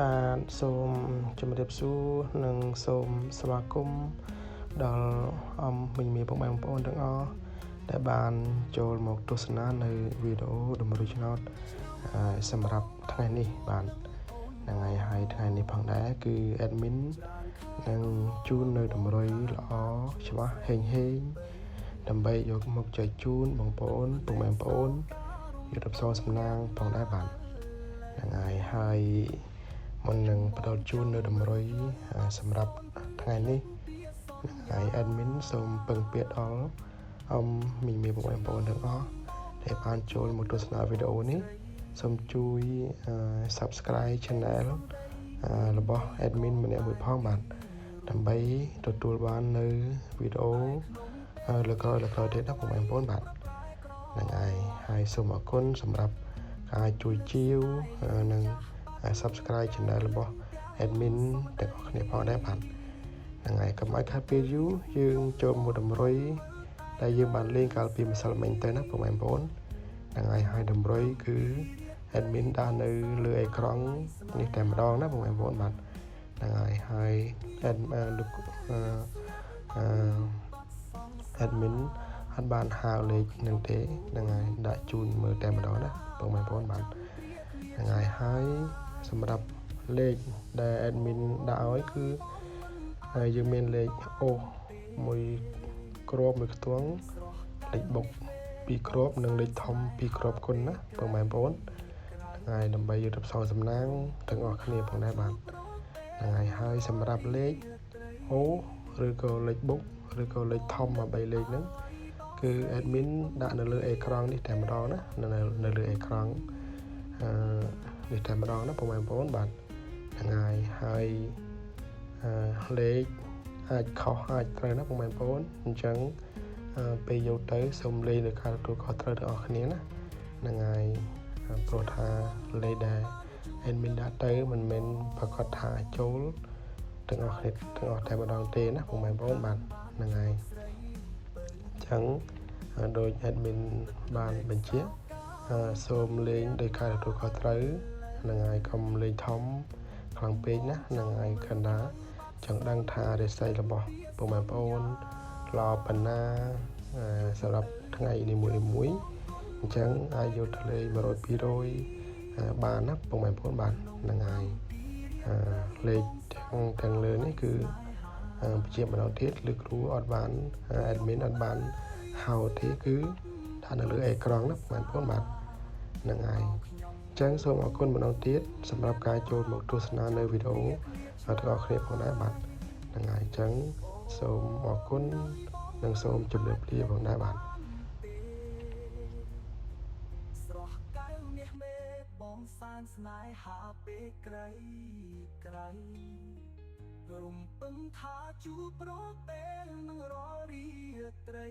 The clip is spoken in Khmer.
បាទសូមជម្រាបសួរនិងសូមស្វាគមន៍ដល់មិញមានបងប្អូនទាំងអស់ដែលបានចូលមកទស្សនានៅវីដេអូតម្រូវឆ្នោតសម្រាប់ថ្ងៃនេះបាទថ្ងៃហើយថ្ងៃនេះផងដែរគឺ admin នឹងជូននៅតម្រុយល្អច្បាស់ហេងដើម្បីយកមកចែកជូនបងប្អូនពុកម៉ែបងប្អូនយុទ្ធសាស្ត្រសំណាងផងដែរបាទហើយមុននឹងផ្ដល់ជូននៅតម្រុយសម្រាប់ថ្ងៃនេះហើយ admin សូមពឹងពាក្យដល់មីមីបងប្អូនទាំងអស់ដែលបានចូលមកទស្សនាវីដេអូនេះសូមជួយ Subscribe Channel របស់ admin ម្នាក់មួយផងបាទដើម្បីទទួលបាននៅវីដេអូលើក្រោយទៀតណាបងប្អូនបាទហ្នឹងហើយសូមអរគុណសម្រាប់ការជួយជាវនិង Subscribe Channel របស់ admin ទាំងអស់គ្នាផងដែរបាទហ្នឹងហើយកុំឲ្យខាតពេលយូរយើងចូលមកតម្រុយដែលយើងបានលេងកាលពីម្សិលមិញទៅណាបងប្អូនហ្នឹងហើយតម្រុយគឺ admin ដាក់នៅលើអេក្រង់នេះតែម្ដងណាបងប្អូនបាទហ្នឹងហើយ admin អត់បានហៅលេខនឹងទេហ្នឹងហើយដាក់ជូនមើលតែម្ដងណាបងប្អូនបាទហ្នឹងហើយសម្រាប់លេខដែល admin ដាក់ឲ្យគឺយើងមានលេខអូមួយគ្រាប់មួយខ្ទង់លេខបុក2គ្រាប់និងលេខធំ2គ្រាប់គុណណាបងប្អូនហ្នឹងហើយដើម្បីយុទ្ធសាស្ត្រសំណាងទាំងអស់គ្នាផងដែរបាទហ្នឹងហើយសម្រាប់លេខអូឬក៏លេខបុកឬក៏លេខធំ3លេខហ្នឹងគឺ admin ដាក់នៅលើអេក្រង់នេះតែម្ដងណានៅលើអេក្រង់នេះតែម្ដងណាបងប្អូនបាទហ្នឹងហើយលេខអាចខុសអាចត្រូវណាបងប្អូនអញ្ចឹងពេលយកទៅសូមលេខនៅការទទួលខុសត្រូវទាំងអស់គ្នាណាហ្នឹងហើយព្រោះថាលេខដែល admin ដាក់ទៅមិនមែនប្រកាសថាចូលទាំងអស់គ្នាទាំងអស់តែម្ដងទេណាបងប្អូនបាទហ្នឹងហើយអញ្ចឹងដោយ admin បានបញ្ជាសូមលេងដោយការទទួលខុសត្រូវហ្នឹងហើយកុំលេងធំខ្លាំងពេកណាហ្នឹងហើយកណ្ដាចង់ដឹងថារិស័យរបស់បងប្អូនល្អប៉ុណ្ណាសម្រាប់ថ្ងៃនីមួយអញ្ចឹងអាចយកទៅលេង 100-200 បានណាបងប្អូនបាទហ្នឹងហើយលេខទាំងលើនេះគឺបញ្ជាម្ដងទៀតឬគ្រូអត់បាន admin អត់បានហៅទេគឺដាក់នៅលើអេក្រង់ណាបងប្អូនបាទហ្នឹងហើយអញ្ចឹងសូមអរគុណម្ដងទៀតសម្រាប់ការចូលមកទស្សនានៅវីដេអូទាំងអស់គ្នាផងដែរបាទហ្នឹងហើយអញ្ចឹងសូមអរគុណនិងសូមជម្រាបលាផងដែរបាទបងសានស្នេហាពេលក្រៃរំពឹងថាជួបប្រពេលនឹងរាល់រាត្រី